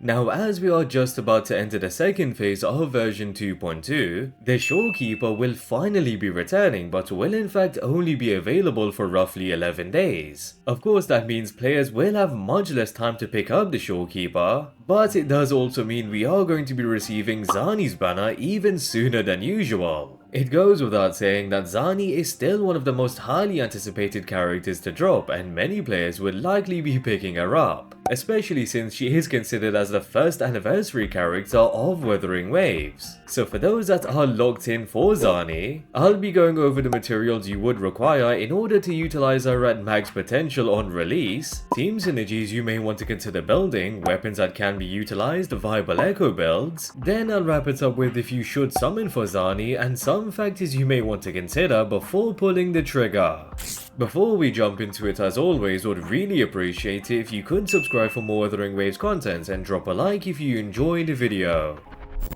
Now, as we are just about to enter the second phase of version 2.2, the Shorekeeper will finally be returning, but will in fact only be available for roughly 11 days. Of course, that means players will have much less time to pick up the Shorekeeper, but it does also mean we are going to be receiving Zani's banner even sooner than usual. It goes without saying that Zani is still one of the most highly anticipated characters to drop, and many players would likely be picking her up, especially since she is considered as the first anniversary character of WutheringWaves. So for those that are locked in for Zani, I'll be going over the materials you would require in order to utilize her at max potential on release, team synergies you may want to consider building, weapons that can be utilized, viable echo builds, then I'll wrap it up with if you should summon for Zani and some factors you may want to consider before pulling the trigger. Before we jump into it, as always, would really appreciate it if you could subscribe for more WutheringWaves content and drop a like if you enjoyed the video.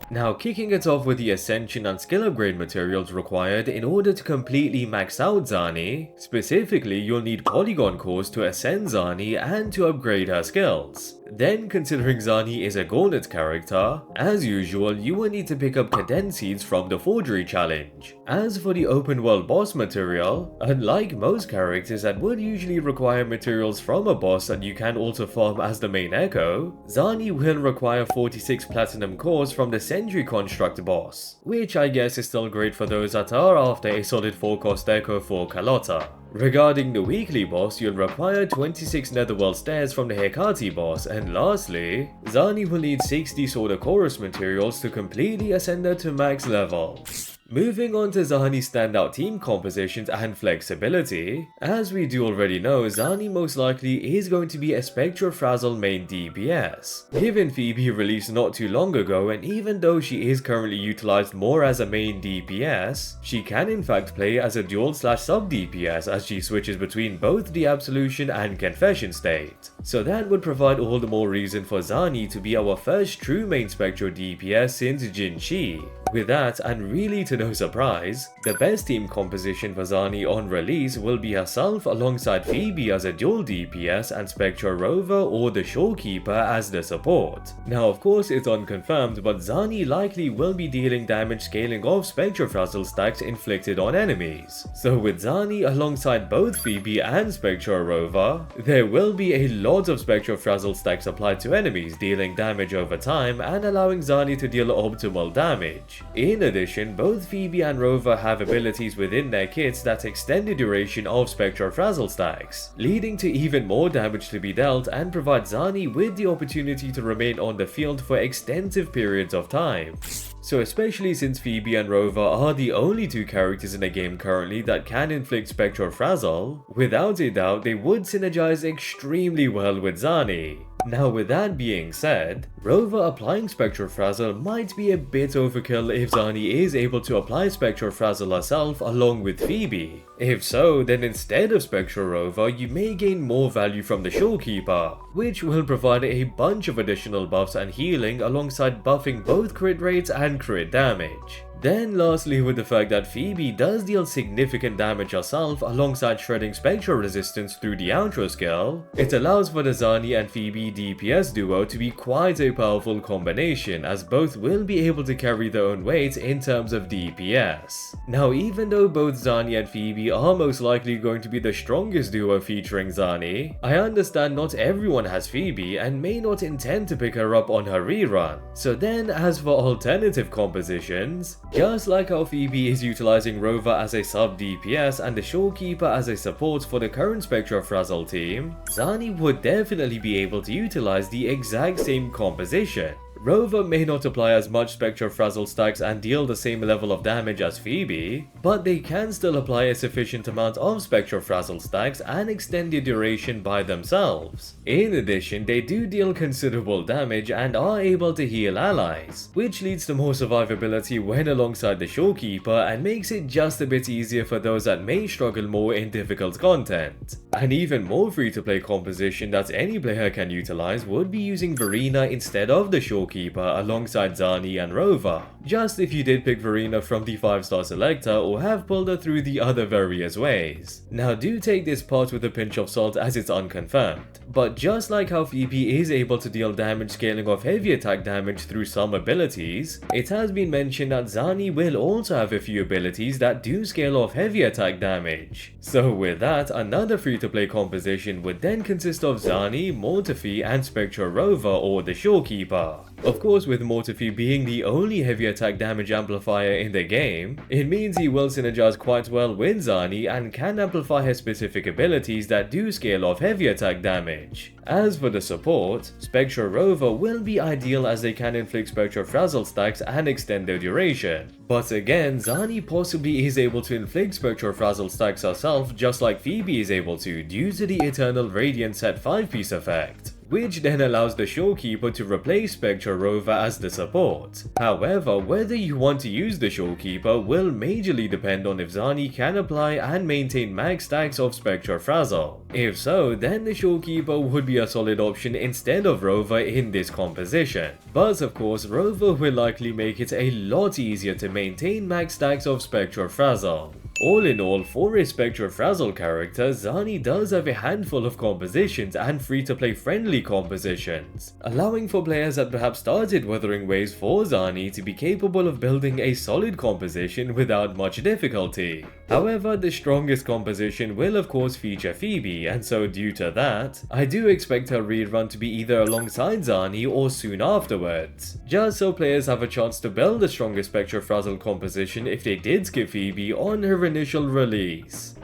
Now, kicking it off with the Ascension and skill upgrade materials required in order to completely max out Zani. Specifically, you'll need polygon cores to ascend Zani and to upgrade her skills. Then, considering Zani is a Gauntlet character, as usual, you will need to pick up Cadence Seeds from the Forgery challenge. As for the open world boss material, unlike most characters that would usually require materials from a boss that you can also farm as the main echo, Zani will require 46 platinum cores from the Sentry Construct boss, which I guess is still great for those that are after a solid 4-cost echo for Carlotta. Regarding the weekly boss, you'll require 26 Netherworld stairs from the Hecate boss, and lastly, Zani will need 60 Sword of Chorus materials to completely ascend her to max level. Moving on to Zani's standout team compositions and flexibility, as we do already know, Zani most likely is going to be a Spectrofrazzle main DPS. Given Phoebe released not too long ago, and even though she is currently utilized more as a main DPS, she can in fact play as a dual/sub DPS as she switches between both the Absolution and Confession state. So that would provide all the more reason for Zani to be our first true main Spectro DPS since Genshin. With that, and really to no surprise, the best team composition for Zani on release will be herself alongside Phoebe as a dual DPS and Spectro Rover or the Shorekeeper as the support. Now of course it's unconfirmed, but Zani likely will be dealing damage scaling off Spectrofrazzle stacks inflicted on enemies. So with Zani alongside both Phoebe and Spectro Rover, there will be a lot of Spectrofrazzle stacks applied to enemies, dealing damage over time and allowing Zani to deal optimal damage. In addition, both Phoebe and Rover have abilities within their kits that extend the duration of Spectrofrazzle stacks, leading to even more damage to be dealt and provide Zani with the opportunity to remain on the field for extensive periods of time. So especially since Phoebe and Rover are the only two characters in the game currently that can inflict Spectrofrazzle, without a doubt they would synergize extremely well with Zani. Now with that being said, Rover applying Spectrofrazzle might be a bit overkill if Zani is able to apply Spectrofrazzle herself along with Phoebe. If so, then instead of Spectro Rover, you may gain more value from the Shorekeeper, which will provide a bunch of additional buffs and healing alongside buffing both crit rates and crit damage. Then lastly, with the fact that Phoebe does deal significant damage herself alongside shredding Spectral resistance through the outro skill, it allows for the Zani and Phoebe DPS duo to be quite a powerful combination, as both will be able to carry their own weight in terms of DPS. Now even though both Zani and Phoebe are most likely going to be the strongest duo featuring Zani, I understand not everyone has Phoebe and may not intend to pick her up on her rerun. So then as for alternative compositions, just like how Phoebe is utilizing Rover as a sub DPS and the Shorekeeper as a support for the current Spectrofrazzle team, Zani would definitely be able to utilize the exact same composition. Rover may not apply as much Spectrofrazzle stacks and deal the same level of damage as Phoebe, but they can still apply a sufficient amount of Spectrofrazzle stacks and extend the duration by themselves. In addition, they do deal considerable damage and are able to heal allies, which leads to more survivability when alongside the Shorekeeper and makes it just a bit easier for those that may struggle more in difficult content. An even more free-to-play composition that any player can utilize would be using Verena instead of the Shorekeeper, Shorekeeper alongside Zani and Rover, just if you did pick Verena from the 5-star selector or have pulled her through the other various ways. Now do take this part with a pinch of salt as it's unconfirmed, but just like how Phoebe is able to deal damage scaling off heavy attack damage through some abilities, it has been mentioned that Zani will also have a few abilities that do scale off heavy attack damage. So with that, another free-to-play composition would then consist of Zani, Mortefi, and Spectral Rover or the Shorekeeper. Of course, with Mortefi being the only heavy attack damage amplifier in the game, it means he will synergize quite well with Zani and can amplify her specific abilities that do scale off heavy attack damage. As for the support, Spectral Rover will be ideal as they can inflict Spectral Frazzle stacks and extend their duration. But again, Zani possibly is able to inflict Spectral Frazzle stacks herself just like Phoebe is able to due to the Eternal Radiant set 5-piece effect, which then allows the Shorekeeper to replace Spectral Rover as the support. However, whether you want to use the Shorekeeper will majorly depend on if Zani can apply and maintain max stacks of Spectral Frazzle. If so, then the Shorekeeper would be a solid option instead of Rover in this composition. But of course, Rover will likely make it a lot easier to maintain max stacks of Spectral Frazzle. All in all, for a Spectral Frazzle character, Zani does have a handful of compositions and free-to-play friendly compositions, allowing for players that perhaps started WutheringWaves for Zani to be capable of building a solid composition without much difficulty. However, the strongest composition will of course feature Phoebe, and so due to that, I do expect her rerun to be either alongside Zani or soon afterwards, just so players have a chance to build the strongest Spectral Frazzle composition if they did skip Phoebe on her initial release.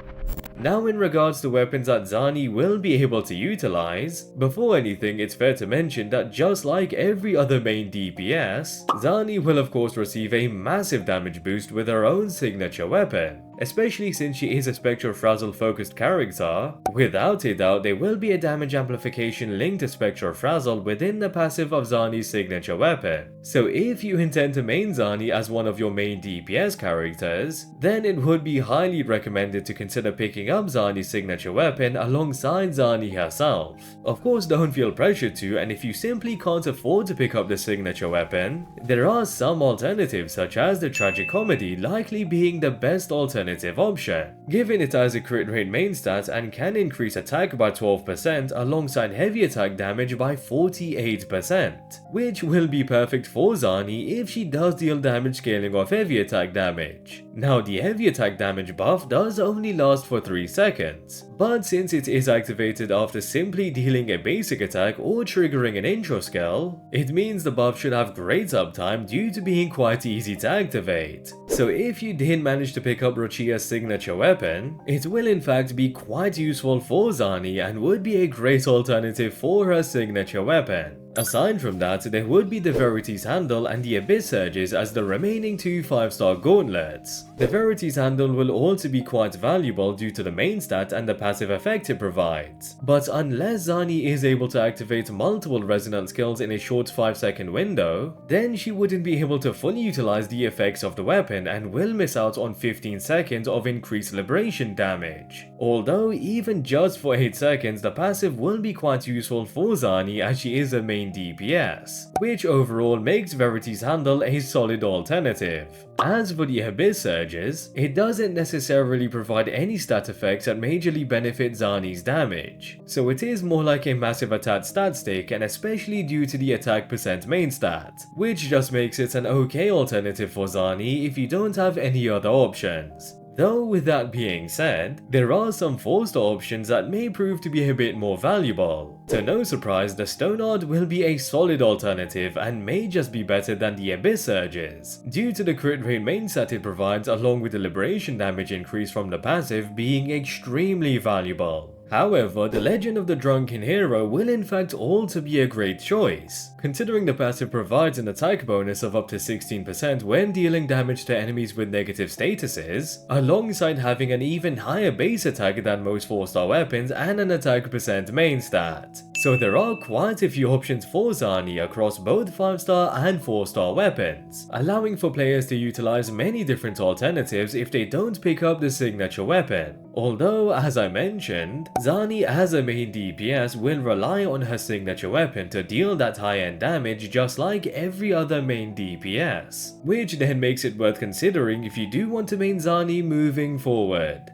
Now in regards to weapons that Zani will be able to utilize, before anything it's fair to mention that just like every other main DPS, Zani will of course receive a massive damage boost with her own signature weapon. Especially since she is a Spectral Frazzle focused character, without a doubt there will be a damage amplification linked to Spectral Frazzle within the passive of Zani's signature weapon. So if you intend to main Zani as one of your main DPS characters, then it would be highly recommended to consider picking up Zani's signature weapon alongside Zani herself. Of course don't feel pressured to, and if you simply can't afford to pick up the signature weapon, there are some alternatives such as the Tragic Comedy likely being the best alternative option, given it has a crit rate main stat and can increase attack by 12% alongside heavy attack damage by 48%, which will be perfect for Zani if she does deal damage scaling off heavy attack damage. Now the heavy attack damage buff does only last for 3 seconds, but since it is activated after simply dealing a basic attack or triggering an intro skill, it means the buff should have great uptime due to being quite easy to activate. So if you did manage to pick up Roccia's signature weapon, it will in fact be quite useful for Zani and would be a great alternative for her signature weapon. Aside from that, there would be the Verity's Handle and the Abyss Surges as the remaining 2 5-star gauntlets. The Verity's Handle will also be quite valuable due to the main stat and the passive effect it provides, but unless Zani is able to activate multiple resonant skills in a short 5-second window, then she wouldn't be able to fully utilize the effects of the weapon and will miss out on 15 seconds of increased liberation damage. Although even just for 8 seconds, the passive will be quite useful for Zani as she is a main DPS, which overall makes Verity's Handle a solid alternative. As for the Abyss Surges, it doesn't necessarily provide any stat effects that majorly benefit Zani's damage, so it is more like a massive attack stat stick, and especially due to the attack percent main stat, which just makes it an okay alternative for Zani if you don't have any other options. Though with that being said, there are some 4-star options that may prove to be a bit more valuable. To no surprise, the Stonard will be a solid alternative and may just be better than the Abyss Surges, due to the crit rate main stat it provides along with the liberation damage increase from the passive being extremely valuable. However, the Legend of the Drunken Hero will in fact also be a great choice, considering the passive provides an attack bonus of up to 16% when dealing damage to enemies with negative statuses, alongside having an even higher base attack than most 4-star weapons and an attack percent main stat. So there are quite a few options for Zani across both 5-star and 4-star weapons, allowing for players to utilize many different alternatives if they don't pick up the signature weapon. Although, as I mentioned, Zani as a main DPS will rely on her signature weapon to deal that high-end damage just like every other main DPS, which then makes it worth considering if you do want to main Zani moving forward.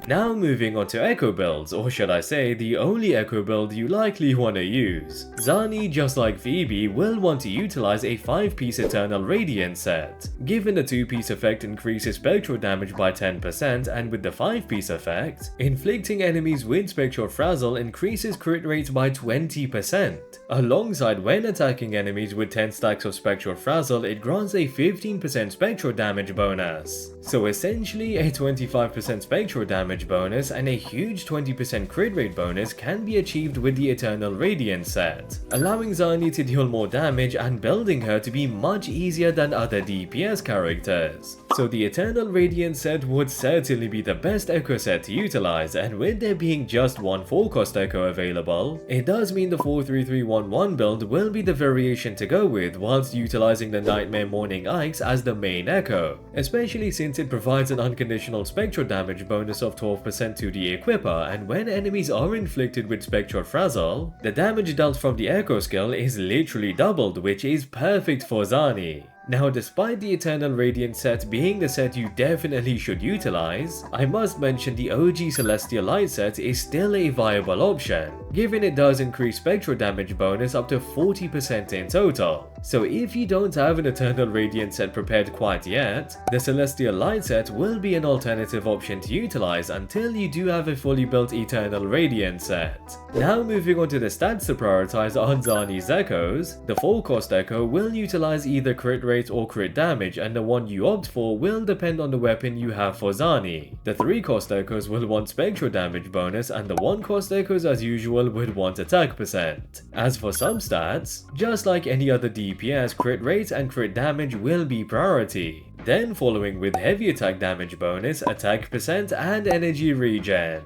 Now moving on to echo builds, or should I say the only echo build you likely want to use. Zani, just like Phoebe, will want to utilize a 5-piece Eternal Radiance set. Given the 2-piece effect increases spectral damage by 10%, and with the 5-piece effect, inflicting enemies with Spectral Frazzle increases crit rate by 20%. Alongside when attacking enemies with 10 stacks of Spectral Frazzle, it grants a 15% spectral damage bonus. So essentially, a 25% spectral damage bonus and a huge 20% crit rate bonus can be achieved with the Eternal Radiance set, allowing Zani to deal more damage and building her to be much easier than other DPS characters. So the Eternal Radiance set would certainly be the best echo set to utilize, and with there being just one 4-cost echo available, it does mean the 43311 build will be the variation to go with whilst utilizing the Nightmare Morning Ikes as the main echo, especially since it provides an unconditional spectral damage bonus of 12% to the equipper, and when enemies are inflicted with Spectral Frazzle, the damage dealt from the echo skill is literally doubled, which is perfect for Zani. Now, despite the Eternal Radiance set being the set you definitely should utilize, I must mention the OG Celestial Light set is still a viable option, given it does increase spectral damage bonus up to 40% in total. So if you don't have an Eternal Radiance set prepared quite yet, the Celestial Light set will be an alternative option to utilize until you do have a fully built Eternal Radiance set. Now moving on to the stats to prioritize on Zani's echoes, the 4-cost echo will utilize either crit rate or crit damage, and the one you opt for will depend on the weapon you have for Zani. The 3-cost echoes will want spectral damage bonus, and the 1-cost echoes as usual would want attack percent. As for some stats, just like any other DPS, crit rate and crit damage will be priority. Then following with heavy attack damage bonus, attack percent and energy regen.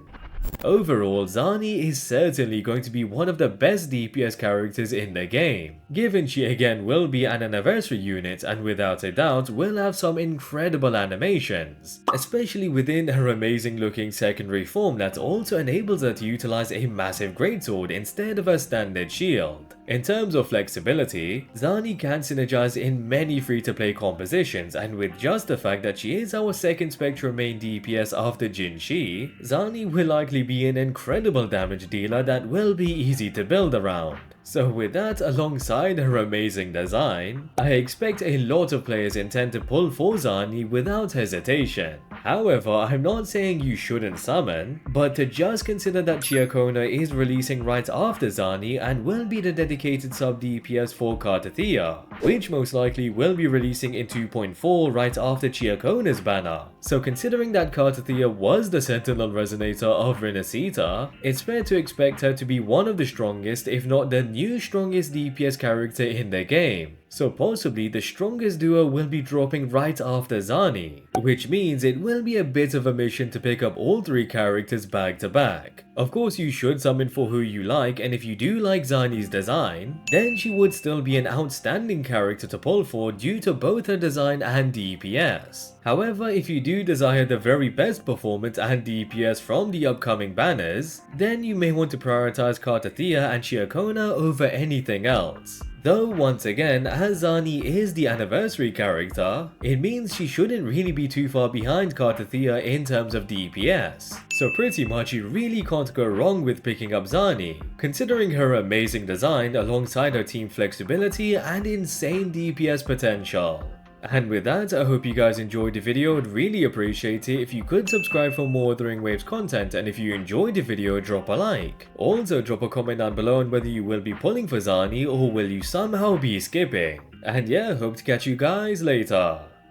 Overall, Zani is certainly going to be one of the best DPS characters in the game, given she again will be an anniversary unit and without a doubt will have some incredible animations, especially within her amazing looking secondary form that also enables her to utilize a massive greatsword instead of a standard shield. In terms of flexibility, Zani can synergize in many free-to-play compositions, and with just the fact that she is our second Spectral main DPS after Jinshi, Zani will likely be an incredible damage dealer that will be easy to build around. So with that alongside her amazing design, I expect a lot of players intend to pull for Zani without hesitation. However, I'm not saying you shouldn't summon, but to just consider that Ciaccona is releasing right after Zani and will be the dedicated sub DPS for Carlotta, which most likely will be releasing in 2.4 right after Ciaccona's banner. So considering that Carlotta was the Sentinel Resonator of Rinascita, it's fair to expect her to be one of the strongest, if not the new strongest DPS character in the game. So possibly the strongest duo will be dropping right after Zani, which means it will be a bit of a mission to pick up all 3 characters back to back. Of course, you should summon for who you like, and if you do like Zani's design, then she would still be an outstanding character to pull for due to both her design and DPS. However, if you do desire the very best performance and DPS from the upcoming banners, then you may want to prioritize Carlotta and Ciaccona over anything else. Though once again, as Zani is the anniversary character, it means she shouldn't really be too far behind Carlotta in terms of DPS. So pretty much you really can't go wrong with picking up Zani, considering her amazing design alongside her team flexibility and insane DPS potential. And with that, I hope you guys enjoyed the video. I'd really appreciate it if you could subscribe for more WutheringWaves content, and if you enjoyed the video, drop a like. Also drop a comment down below on whether you will be pulling for Zani or will you somehow be skipping. And yeah, hope to catch you guys later.